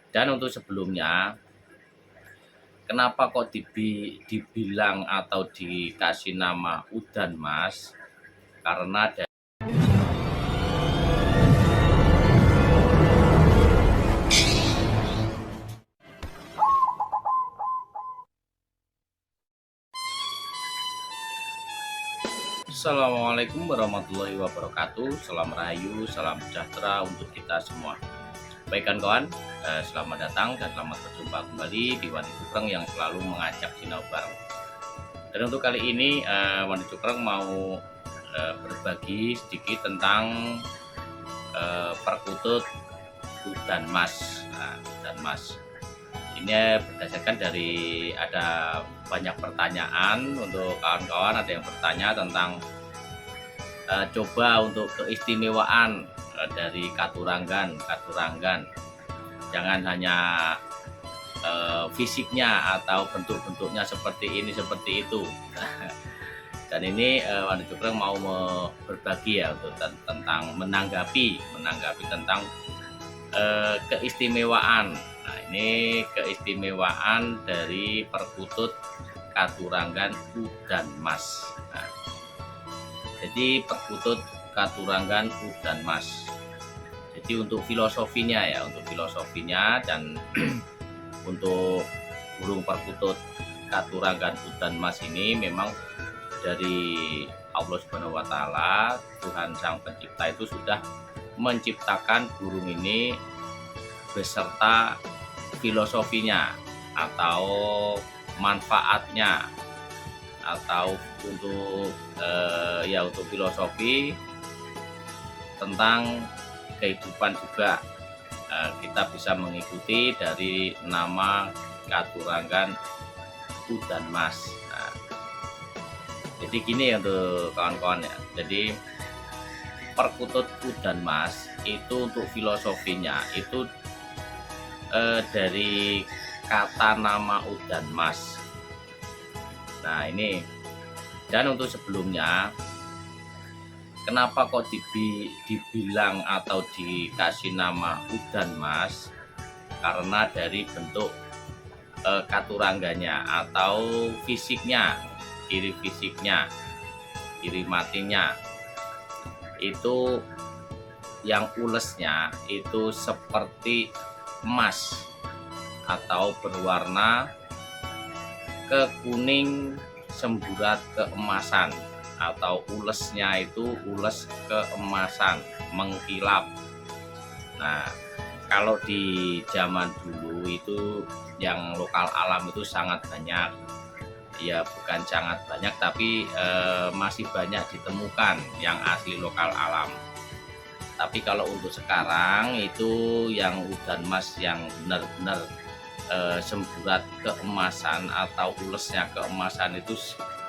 Dan untuk sebelumnya, kenapa kok dibilang atau dikasih nama udan mas? Karena Assalamualaikum warahmatullahi wabarakatuh. Salam rahayu, salam sejahtera untuk kita semua. Baik kawan, selamat datang dan selamat berjumpa kembali di Wani Cukreng yang selalu mengajak sinau bareng. Dan untuk kali ini Wani Cukreng mau berbagi sedikit tentang perkutut udan mas. Udan mas ini berdasarkan dari ada banyak pertanyaan untuk kawan-kawan, ada yang bertanya tentang coba untuk keistimewaan dari katuranggan. Jangan hanya fisiknya atau bentuk-bentuknya seperti ini seperti itu. Dan ini Wani Cukreng mau berbagi ya untuk tentang menanggapi tentang keistimewaan. Nah, ini keistimewaan dari perkutut katuranggan udan mas. Nah, jadi perkutut katuranggan udan mas. Jadi untuk filosofinya dan untuk burung perkutut katuranggan udan mas ini memang dari Allah Subhanahu wa taala, Tuhan Sang Pencipta itu sudah menciptakan burung ini beserta filosofinya atau manfaatnya, atau untuk untuk filosofi tentang kehidupan juga. Kita bisa mengikuti dari nama katuranggan udan mas. Nah, jadi gini untuk kawan-kawan ya. Jadi perkutut udan mas itu untuk filosofinya itu dari kata nama udan mas. Nah ini, dan untuk sebelumnya, kenapa kok dibilang atau dikasih nama udan mas? Karena dari bentuk katurangganya atau fisiknya, ciri fisiknya, ciri matinya itu yang ulesnya itu seperti emas atau berwarna kekuning semburat keemasan, atau ulesnya itu ules keemasan mengkilap. Nah, kalau di zaman dulu itu yang lokal alam itu sangat banyak, ya bukan sangat banyak tapi masih banyak ditemukan yang asli lokal alam. Tapi kalau untuk sekarang itu yang udan mas yang benar-benar semburat keemasan atau ulesnya keemasan itu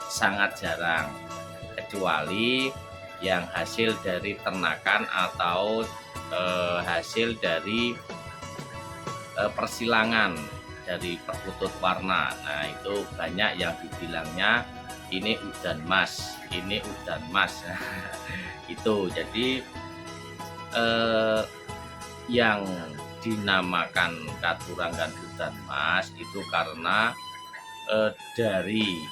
sangat jarang, kecuali yang hasil dari ternakan atau hasil dari persilangan dari perkutut warna. Nah itu banyak yang dibilangnya ini udan mas, ini udan mas. Itu jadi yang dinamakan katuranggan udan mas itu karena dari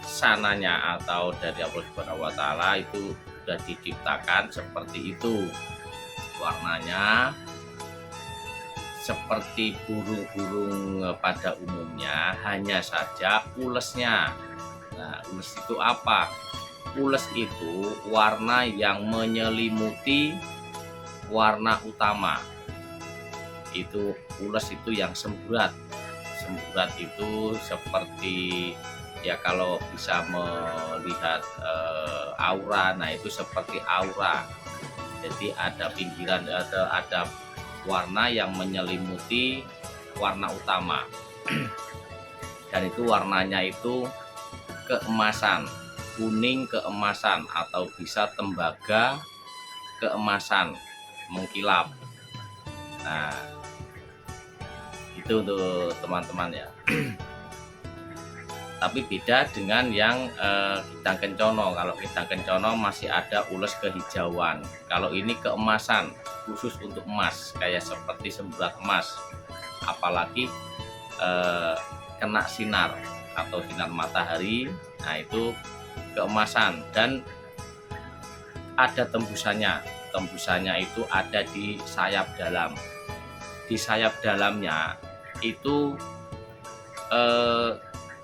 sananya atau dari Allah Subhanahu wa taala itu sudah diciptakan seperti itu, warnanya seperti burung-burung pada umumnya, hanya saja ulesnya. Nah, ules itu apa? Ules itu warna yang menyelimuti warna utama. Itu ules itu yang semburat. Semburat itu seperti ya kalau bisa melihat aura, nah itu seperti aura. Jadi ada pinggiran, ada warna yang menyelimuti warna utama. Dan itu warnanya itu keemasan, kuning keemasan atau bisa tembaga keemasan mengkilap. Nah itu untuk teman-teman ya. Tapi beda dengan yang Gidang Kencono. Kalau Gidang Kencono masih ada ules kehijauan, kalau ini keemasan. khusus untuk emas, kayak seperti semburat emas, apalagi kena sinar atau sinar matahari, nah itu keemasan. Dan ada tembusannya itu ada di sayap dalam. Di sayap dalamnya itu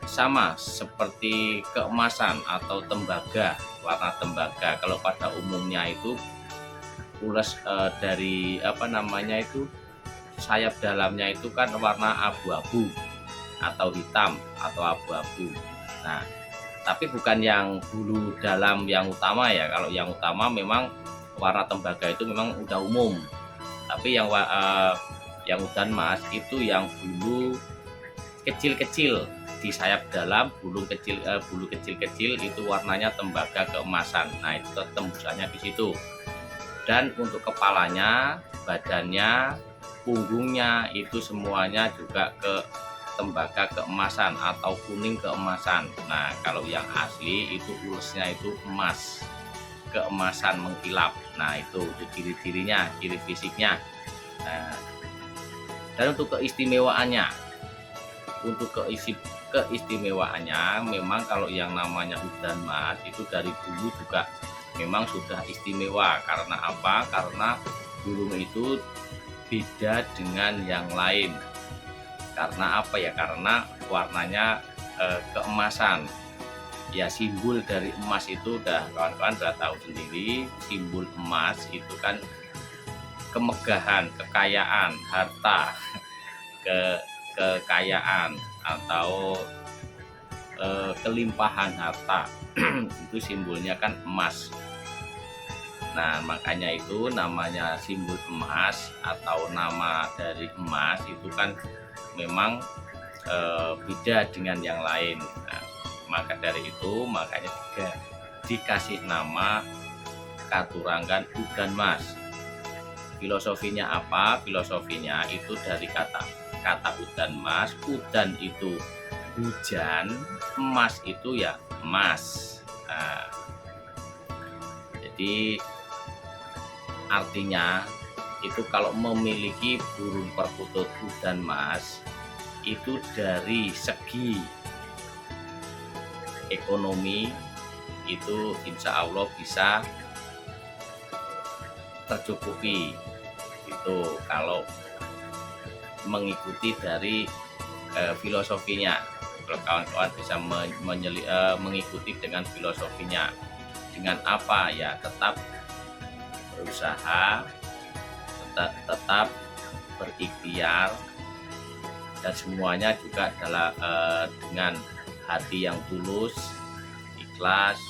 sama seperti keemasan atau tembaga, warna tembaga. Kalau pada umumnya itu ules dari sayap dalamnya itu kan warna abu-abu atau hitam atau abu-abu. Nah, tapi bukan yang bulu dalam yang utama ya. Kalau yang utama memang warna tembaga itu memang udah umum. Tapi yang udan mas itu yang bulu kecil-kecil di sayap dalam, bulu kecil-kecil itu warnanya tembaga keemasan. Nah, itu tembusannya di situ. Dan untuk kepalanya, badannya, punggungnya itu semuanya juga ke tembaga keemasan atau kuning keemasan. Nah, kalau yang asli itu ulesnya itu emas, keemasan mengkilap. Nah, itu ciri-cirinya, ciri fisiknya. Nah, dan untuk keistimewaannya, keistimewaannya memang kalau yang namanya udan mas itu dari dulu juga memang sudah istimewa. Karena apa? Karena burung itu beda dengan yang lain. Karena apa ya? Karena warnanya keemasan. Ya, simbol dari emas itu udah kawan-kawan sudah tahu sendiri. Simbol emas itu kan kemegahan, kekayaan, harta, kekayaan atau kelimpahan harta. Itu simbolnya kan emas. Nah, makanya itu namanya simbol emas atau nama dari emas itu kan memang beda dengan yang lain. Nah, maka dari itu makanya juga dikasih nama katurangan udan mas. Filosofinya apa? Filosofinya itu dari kata udan mas. Udan itu hujan, emas itu ya emas. Nah, jadi artinya itu kalau memiliki burung perkutut udan mas itu dari segi ekonomi itu insya Allah bisa tercukupi. Itu kalau mengikuti dari filosofinya. Kalau kawan-kawan bisa mengikuti dengan filosofinya. Dengan apa ya? Tetap berusaha, tetap berikhtiar, dan semuanya juga adalah dengan hati yang tulus, ikhlas,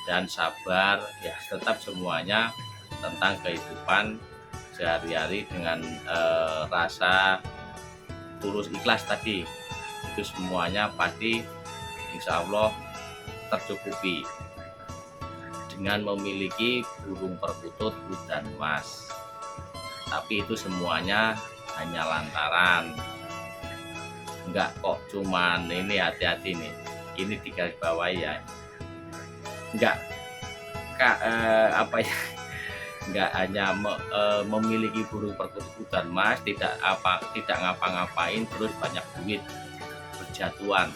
dan sabar. Ya, tetap semuanya tentang kehidupan sehari-hari dengan rasa tulus ikhlas tadi. Itu semuanya pasti insya Allah tercukupi dengan memiliki burung perkutut udan mas. Tapi itu semuanya hanya lantaran, enggak kok cuman ini, hati-hati nih, ini digaris bawahi ya, enggak enggak hanya memiliki burung perkutut udan mas tidak ngapa-ngapain terus banyak duit berjatuhan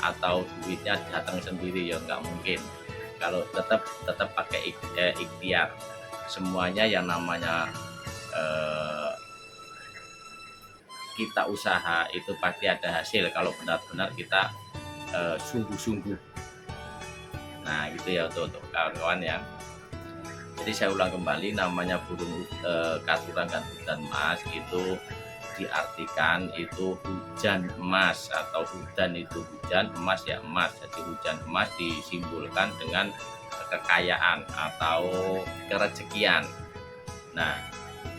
atau duitnya datang sendiri, ya enggak mungkin. Kalau tetap pakai ikhtiar, semuanya yang namanya kita usaha itu pasti ada hasil kalau benar-benar kita sungguh-sungguh. Nah, gitu ya untuk kawan-kawan ya. Jadi saya ulang kembali, namanya burung katurangan udan mas itu diartikan itu hujan emas, atau udan itu hujan, emas ya emas. Jadi hujan emas disimbolkan dengan kekayaan atau kerezekian. Nah,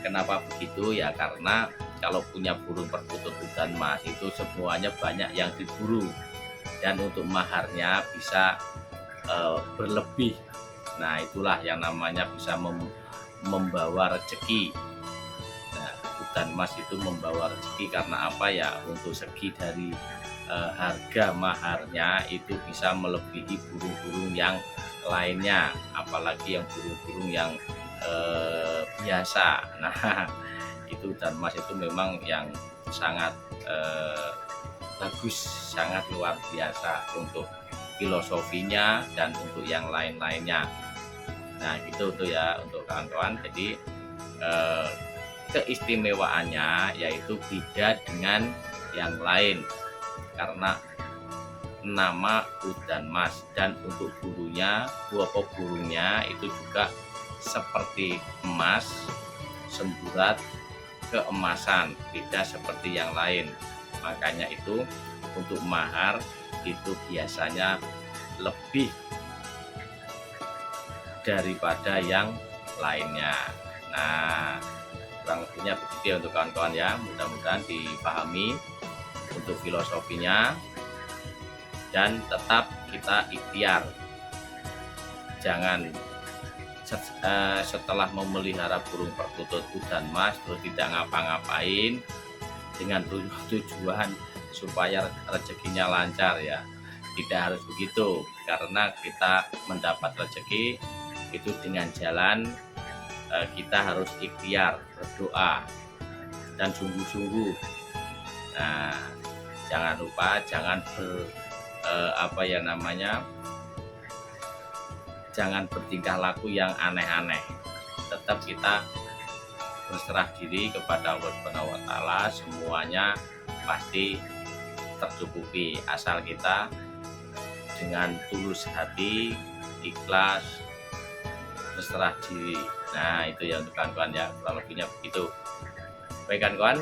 kenapa begitu ya? Karena kalau punya burung perkutut udan mas itu semuanya banyak yang diburu, dan untuk maharnya bisa berlebih. Nah, itulah yang namanya bisa membawa rezeki. Nah, udan emas itu membawa rezeki karena apa ya? Untuk segi dari harga maharnya itu bisa melebihi burung-burung yang lainnya, apalagi yang burung-burung yang biasa. Nah, itu dan Mas itu memang yang sangat bagus, sangat luar biasa untuk filosofinya dan untuk yang lain-lainnya. Nah, gitu tuh ya untuk kawan-kawan. Jadi keistimewaannya yaitu beda dengan yang lain karena nama udan mas, dan untuk bulunya, burungnya itu juga seperti emas, semburat keemasan, beda seperti yang lain. Makanya itu untuk mahar itu biasanya lebih daripada yang lainnya. Nah, kurang lebihnya begitu ya untuk kawan-kawan ya. Mudah-mudahan dipahami untuk filosofinya, dan tetap kita ikhtiar. Jangan setelah memelihara burung perkutut udan mas terus tidak ngapa-ngapain dengan tujuan supaya rezekinya lancar ya. Tidak harus begitu, karena kita mendapat rezeki itu dengan jalan kita harus ikhtiar, berdoa dan sungguh-sungguh. Nah, jangan lupa jangan jangan bertingkah laku yang aneh-aneh. Tetap kita berserah diri kepada Allah Subhanahu wa taala, semuanya pasti tercukupi asal kita dengan tulus hati, ikhlas, berserah diri. Nah, itu ya untuk kawan-kawan ya, kurang lebihnya begitu. Baik kawan-kawan,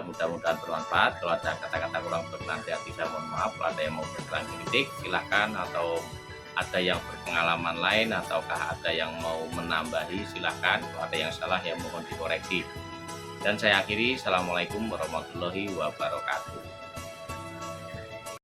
mudah-mudahan bermanfaat. Kalau ada kata-kata kurang berkenan di hati saya mohon maaf. Kalau ada yang mau berkenan kritik silahkan, atau ada yang berpengalaman lain ataukah ada yang mau menambahi silahkan. Kalau ada yang salah ya mohon dikoreksi. Dan saya akhiri, assalamualaikum warahmatullahi wabarakatuh.